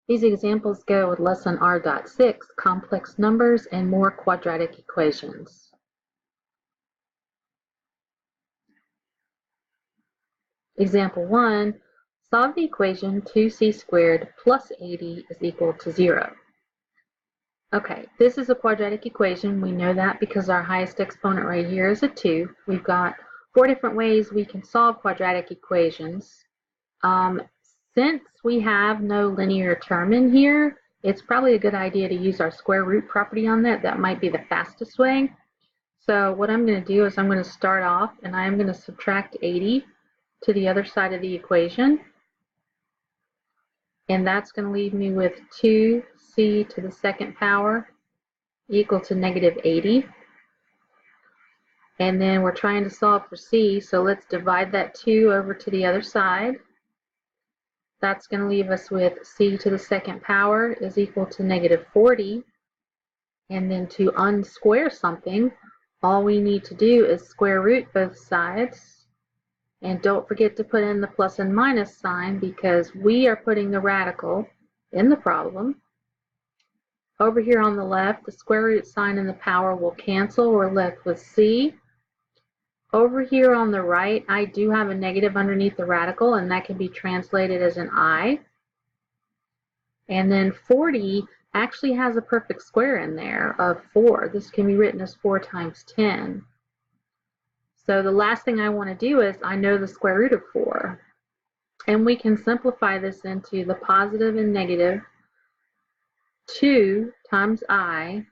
These examples go with lesson R.6, complex numbers and more quadratic equations. Example 1, solve the equation 2c squared plus 80 is equal to 0. Okay, this is a quadratic equation. We know that because our highest exponent right here is a 2. We've got 4 different ways we can solve quadratic equations. Since we have no linear term in here, it's probably a good idea to use our square root property on that. That might be the fastest way. So what I'm going to do is I'm going to start off and I'm going to subtract 80 to the other side of the equation. And that's going to leave me with 2c to the second power equal to negative 80. And then we're trying to solve for c, so let's divide that 2 over to the other side. That's going to leave us with c to the second power is equal to negative 40. And then to unsquare something, all we need to do is square root both sides. And don't forget to put in the plus and minus sign because we are putting the radical in the problem. Over here on the left, the square root sign and the power will cancel. We're left with c. Over here on the right, I do have a negative underneath the radical, and that can be translated as an I. And then 40 actually has a perfect square in there of 4. This can be written as 4 times 10. So the last thing I want to do is I know the square root of 4. And we can simplify this into the positive and negative 2 times I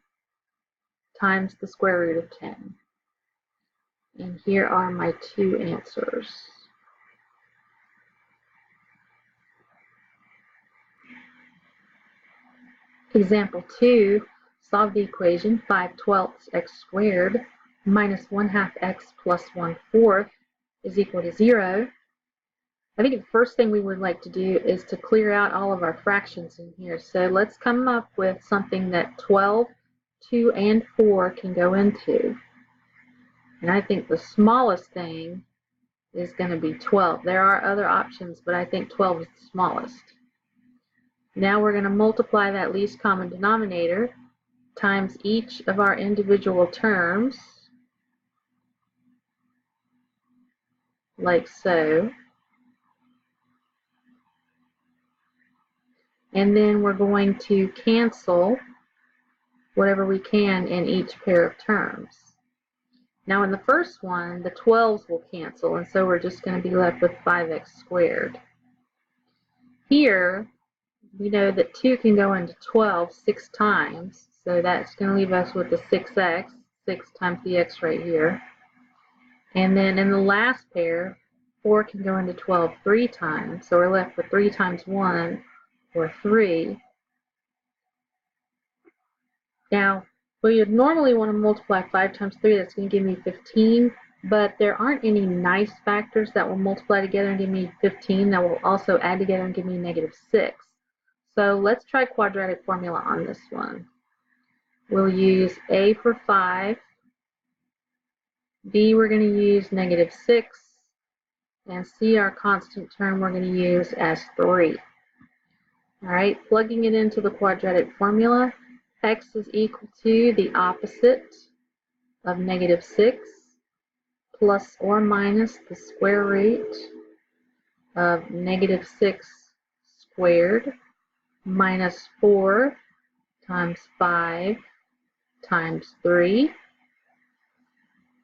times the square root of 10. And here are my two answers. Example 2, solve the equation 5/12 x squared minus 1/2 x plus 1/4 is equal to 0. I think the first thing we would like to do is to clear out all of our fractions in here. So let's come up with something that 12, 2, and 4 can go into. And I think the smallest thing is going to be 12. There are other options, but I think 12 is the smallest. Now we're going to multiply that least common denominator times each of our individual terms, like so. And then we're going to cancel whatever we can in each pair of terms. Now in the first one, the 12s will cancel, and so we're just going to be left with 5x squared. Here, we know that 2 can go into 12 6 times, so that's going to leave us with the 6x, 6 times the x right here. And then in the last pair, 4 can go into 12 3 times, so we're left with 3 times 1, or 3. Now, we would normally want to multiply 5 times 3, that's going to give me 15, but there aren't any nice factors that will multiply together and give me 15 that will also add together and give me negative 6. So let's try quadratic formula on this one. We'll use a for 5, b we're going to use negative 6, and c, our constant term, we're going to use as 3. All right, plugging it into the quadratic formula, x is equal to the opposite of negative 6 plus or minus the square root of negative 6 squared minus 4 times 5 times 3.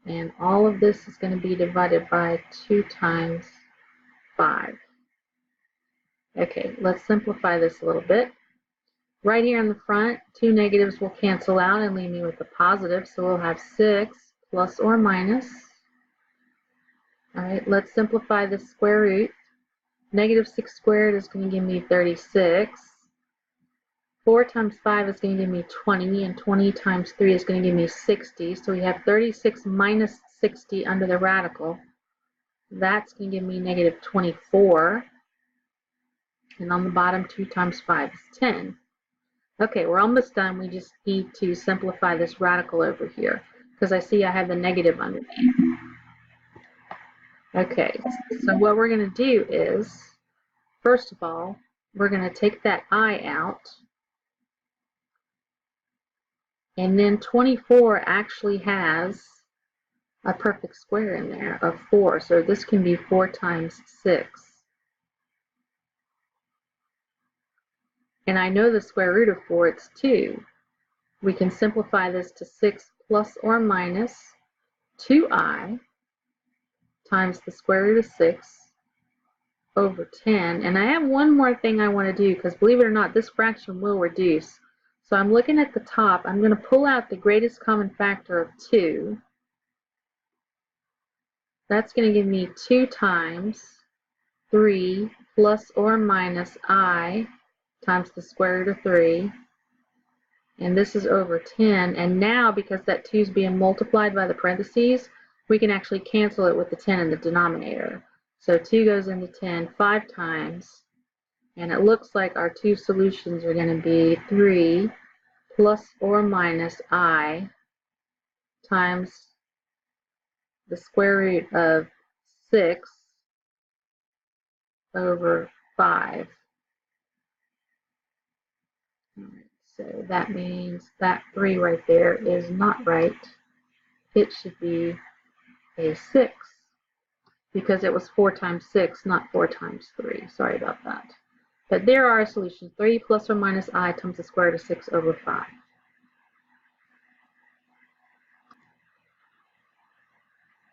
And all of this is going to be divided by 2 times 5. Okay, let's simplify this a little bit. Right here in the front, 2 negatives will cancel out and leave me with a positive, so we'll have 6 plus or minus. All right, let's simplify this square root. Negative 6 squared is going to give me 36. 4 times 5 is going to give me 20, and 20 times 3 is going to give me 60. So we have 36 minus 60 under the radical. That's going to give me negative 24. And on the bottom, 2 times 5 is 10. Okay, we're almost done. We just need to simplify this radical over here because I see I have the negative underneath. Okay, so what we're going to do is, first of all, we're going to take that I out. And then 24 actually has a perfect square in there of 4. So this can be 4 times 6. And I know the square root of 4, it's 2. We can simplify this to 6 plus or minus 2i times the square root of 6 over 10. And I have one more thing I want to do, because believe it or not, this fraction will reduce. So I'm looking at the top. I'm going to pull out the greatest common factor of 2. That's going to give me 2 times 3 plus or minus I times the square root of 3. And this is over 10. And now, because that 2 is being multiplied by the parentheses, we can actually cancel it with the 10 in the denominator. So 2 goes into 10 5 times. And it looks like our two solutions are going to be 3 plus or minus I times the square root of 6 over 5. So that means that 3 right there is not right. It should be a 6, because it was 4 times 6, not 4 times 3. Sorry about that. But there are our solutions. 3 plus or minus I times the square root of 6 over 5.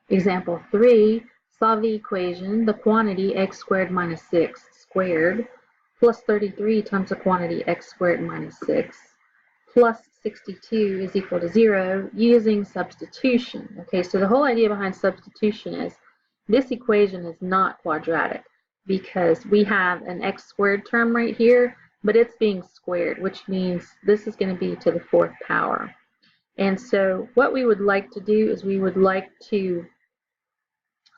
Example 3, solve the equation, the quantity x squared minus 6 squared plus 33 times the quantity x squared minus 6 plus 62 is equal to 0 using substitution. Okay, so the whole idea behind substitution is this equation is not quadratic, because we have an x squared term right here, but it's being squared, which means this is going to be to the 4th power. And so what we would like to do is we would like to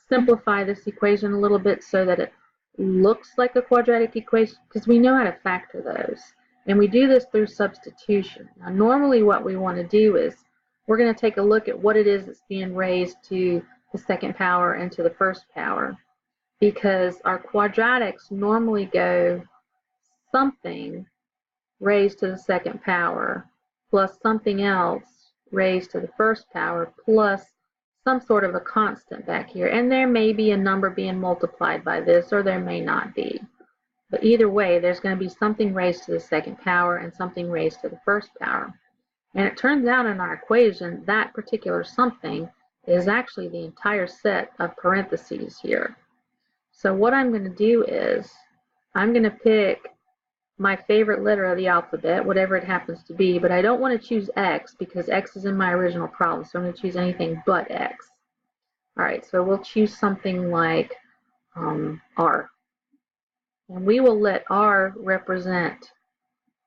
simplify this equation a little bit so that it looks like a quadratic equation, because we know how to factor those. And we do this through substitution. Now, normally what we want to do is we're going to take a look at what it is that's being raised to the 2nd power and to the 1st power, because our quadratics normally go something raised to the 2nd power plus something else raised to the 1st power plus some sort of a constant back here. And there may be a number being multiplied by this, or there may not be. But either way, there's going to be something raised to the 2nd power and something raised to the 1st power. And it turns out in our equation, that particular something is actually the entire set of parentheses here. So what I'm going to do is I'm going to pick my favorite letter of the alphabet, whatever it happens to be, but I don't want to choose X because X is in my original problem, so I'm going to choose anything but X. All right, so we'll choose something like R. And we will let R represent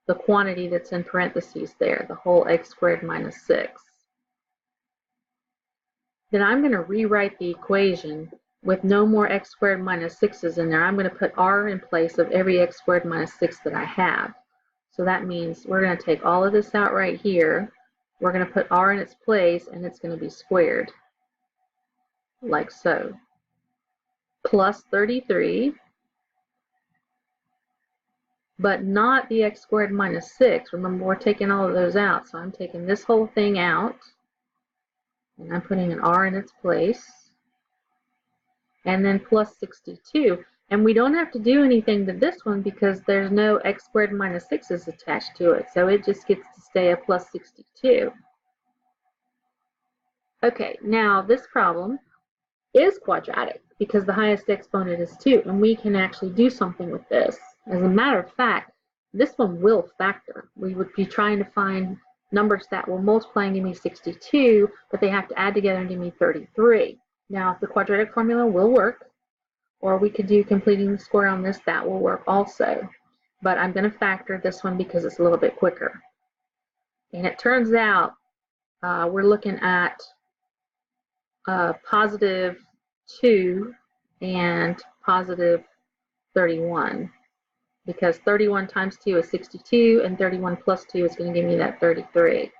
the quantity that's in parentheses there, the whole x squared minus 6. Then I'm going to rewrite the equation with no more x squared minus 6's in there. I'm going to put R in place of every x squared minus 6 that I have. So that means we're going to take all of this out right here. We're going to put R in its place, and it's going to be squared, like so. Plus 33, but not the x squared minus 6. Remember, we're taking all of those out. So I'm taking this whole thing out, and I'm putting an R in its place. And then plus 62. And we don't have to do anything to this one because there's no x squared minus 6's attached to it. So it just gets to stay a plus 62. Okay, now this problem is quadratic because the highest exponent is 2. And we can actually do something with this. As a matter of fact, this one will factor. We would be trying to find numbers that will multiply and give me 62, but they have to add together and give me 33. Now, the quadratic formula will work, or we could do completing the square on this. That will work also. But I'm going to factor this one because it's a little bit quicker. And it turns out we're looking at positive 2 and positive 31. Because 31 times 2 is 62, and 31 plus 2 is going to give me that 33.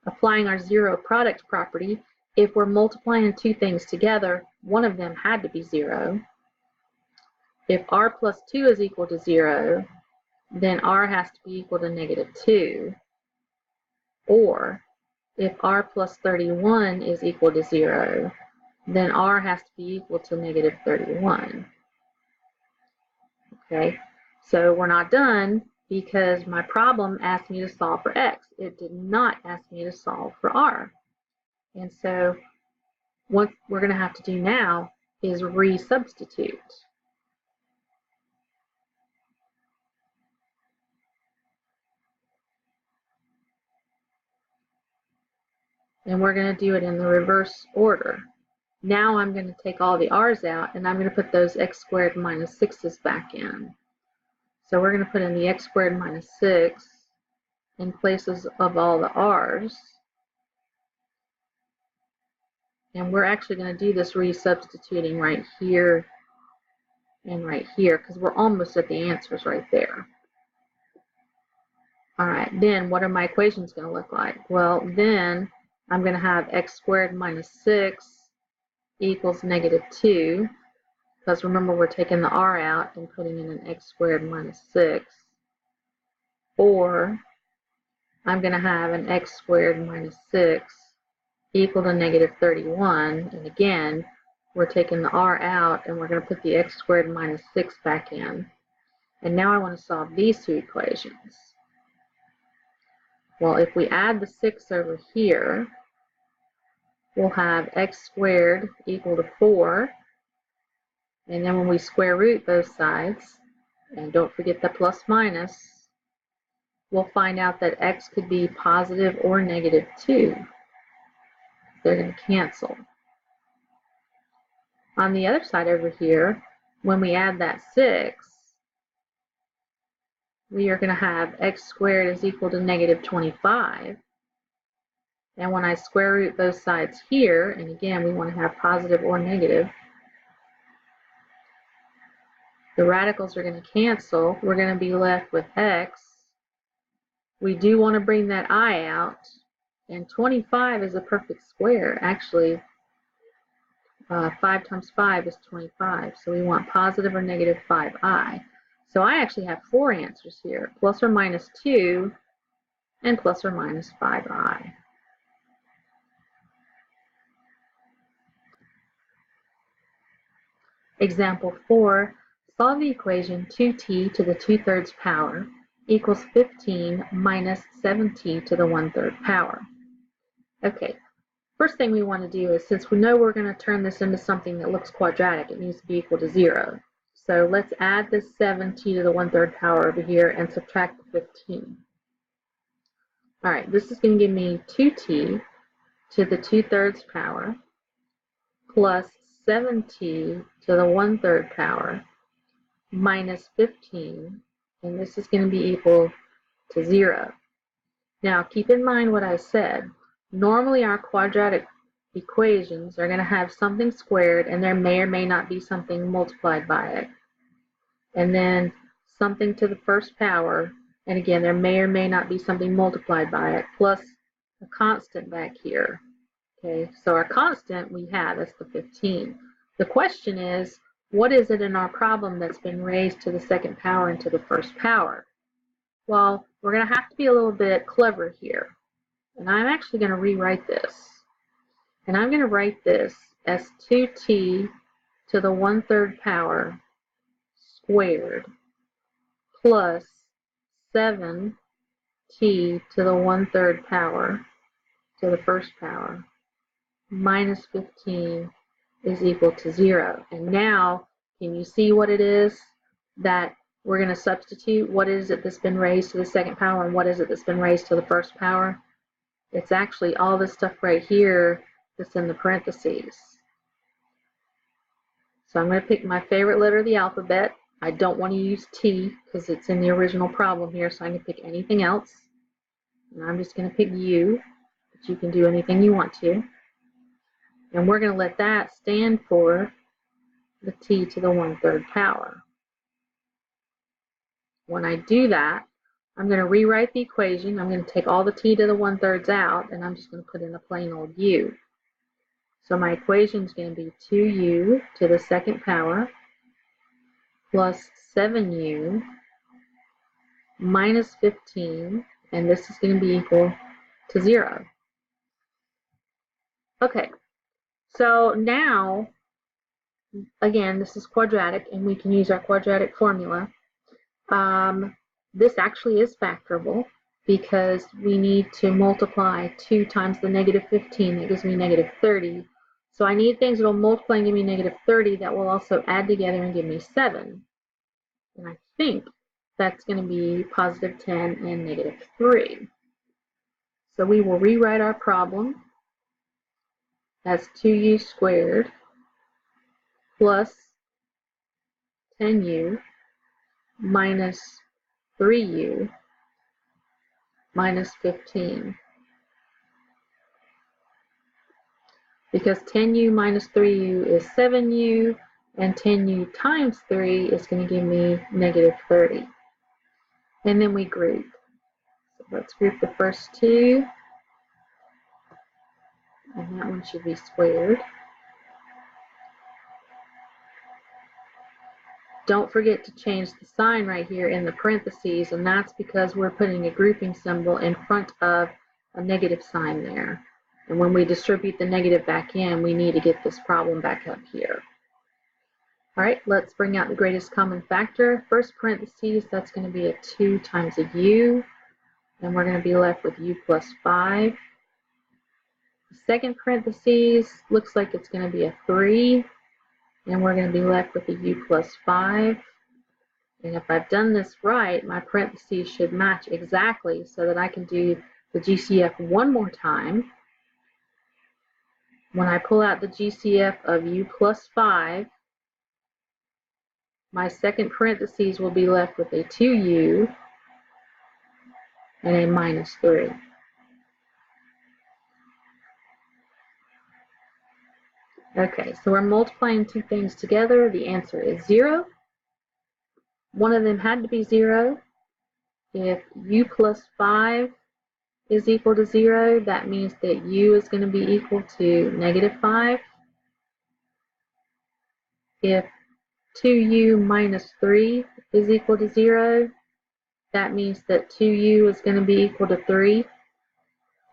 Applying our zero product property, if we're multiplying two things together, one of them had to be 0. if r plus 2 is equal to 0, then r has to be equal to -2. Or if r plus 31 is equal to 0, then r has to be equal to -31. Okay, so we're not done because my problem asked me to solve for x. It did not ask me to solve for r. And so what we're going to have to do now is resubstitute. And we're going to do it in the reverse order. Now I'm going to take all the r's out, and I'm going to put those x squared minus 6's back in. So we're going to put in the x squared minus 6 in places of all the r's. And we're actually going to do this resubstituting right here and right here because we're almost at the answers right there. All right, then what are my equations going to look like? Well, then I'm going to have x squared minus 6 equals -2, because remember we're taking the r out and putting in an x squared minus 6. Or I'm going to have an x squared minus 6 equal to -31, and again we're taking the r out and we're going to put the x squared minus 6 back in. And now I want to solve these two equations. Well, if we add the 6 over here, we'll have x squared equal to 4, and then when we square root both sides, and don't forget the plus minus, we'll find out that x could be positive or -2. They're going to cancel. On the other side over here, when we add that 6, we are going to have x squared is equal to -25. And when I square root both sides here, and again we want to have positive or negative, the radicals are going to cancel. We're going to be left with x. We do want to bring that I out, and 25 is a perfect square. Actually, 5 times 5 is 25, so we want positive or -5i. So I actually have 4 answers here, plus or minus 2 and plus or minus 5i. Example 4, solve the equation 2t to the 2/3 power equals 15 minus 7t to the 1/3 power. Okay, first thing we want to do is, since we know we're going to turn this into something that looks quadratic, it needs to be equal to 0. So let's add this 7t to the 1/3 power over here and subtract the 15. All right, this is going to give me 2t to the 2/3 power plus 7t to the 1/3 power minus 15, and this is going to be equal to 0. Now keep in mind what I said. Normally our quadratic equations are going to have something squared, and there may or may not be something multiplied by it. And then something to the first power, and again there may or may not be something multiplied by it, plus a constant back here. Okay, so our constant we have is the 15. The question is, what is it in our problem that's been raised to the second power and to the first power? Well, we're going to have to be a little bit clever here. And I'm actually going to rewrite this. And I'm going to write this as 2t to the 1/3 power squared plus 7t to the 1/3 power to the first power minus 15 is equal to 0. And now, can you see what it is that we're going to substitute? What is it that's been raised to the second power and what is it that's been raised to the first power? It's actually all this stuff right here that's in the parentheses. So I'm going to pick my favorite letter of the alphabet. I don't want to use T because it's in the original problem here, so I can pick anything else. And I'm just going to pick U, but you can do anything you want to. And we're going to let that stand for the t to the 1/3 power. When I do that, I'm going to rewrite the equation. I'm going to take all the t to the 1/3 out, and I'm just going to put in a plain old u. So my equation is going to be 2u to the second power plus 7u minus 15, and this is going to be equal to 0. Okay, so now, again, this is quadratic, and we can use our quadratic formula. This actually is factorable because we need to multiply 2 times the negative 15. That gives me negative 30. So I need things that will multiply and give me negative 30 that will also add together and give me 7. And I think that's going to be positive 10 and negative 3. So we will rewrite our problem as 2u squared plus 10u minus 3u minus 15. Because 10u minus 3u is 7u, and 10u times 3 is going to give me negative 30. And then we group. So let's group the first two, and that one should be squared. Don't forget to change the sign right here in the parentheses, and that's because we're putting a grouping symbol in front of a negative sign there. And when we distribute the negative back in, we need to get this problem back up here. All right, let's bring out the greatest common factor. First parentheses, that's going to be a 2 times a u, and we're going to be left with u plus 5. The second parentheses looks like it's going to be a 3, and we're going to be left with a u plus 5. And if I've done this right, my parentheses should match exactly so that I can do the GCF one more time. When I pull out the GCF of u plus 5, my second parentheses will be left with a 2u and a minus 3. Okay, so we're multiplying two things together. The answer is 0. One of them had to be 0. If u plus 5 is equal to 0, that means that u is going to be equal to negative 5. If 2u minus 3 is equal to 0, that means that 2u is going to be equal to 3.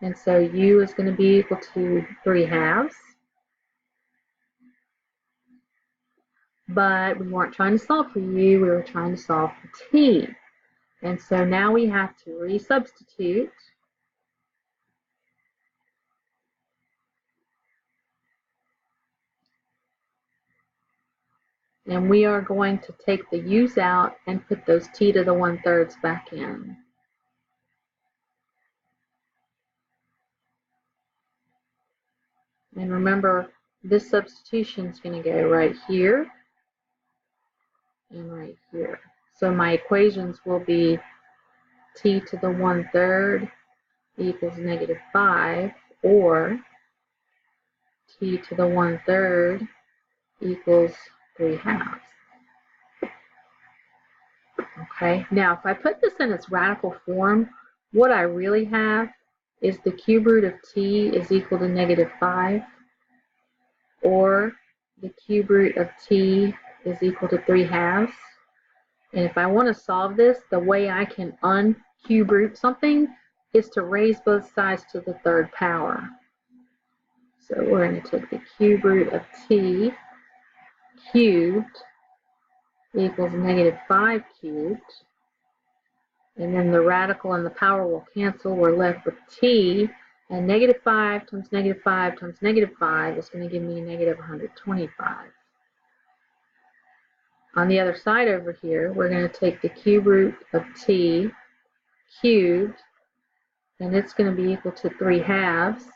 And so u is going to be equal to 3/2. But we weren't trying to solve for u, we were trying to solve for t. And so now we have to resubstitute. And we are going to take the u's out and put those t to the 1/3 back in. And remember, this substitution is going to go right here and right here. So my equations will be t to the 1/3 equals negative 5, or t to the 1/3 equals 3/2. Okay, now if I put this in its radical form, what I really have is the cube root of t is equal to negative 5, or the cube root of t is equal to 3/2. And if I want to solve this, the way I can uncube root something is to raise both sides to the 3rd power. So we're going to take the cube root of t cubed equals negative 5 cubed. And then the radical and the power will cancel. We're left with t, and negative 5 times negative 5 times negative 5 is going to give me negative 125. On the other side over here, we're going to take the cube root of t cubed, and it's going to be equal to 3/2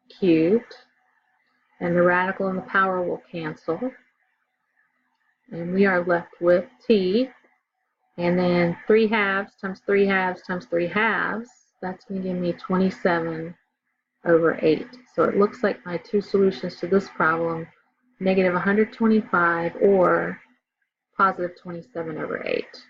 cubed, and the radical and the power will cancel. And we are left with t, and then 3/2 times 3/2 times 3/2, that's going to give me 27/8. So it looks like my two solutions to this problem, negative 125 or positive 27/8.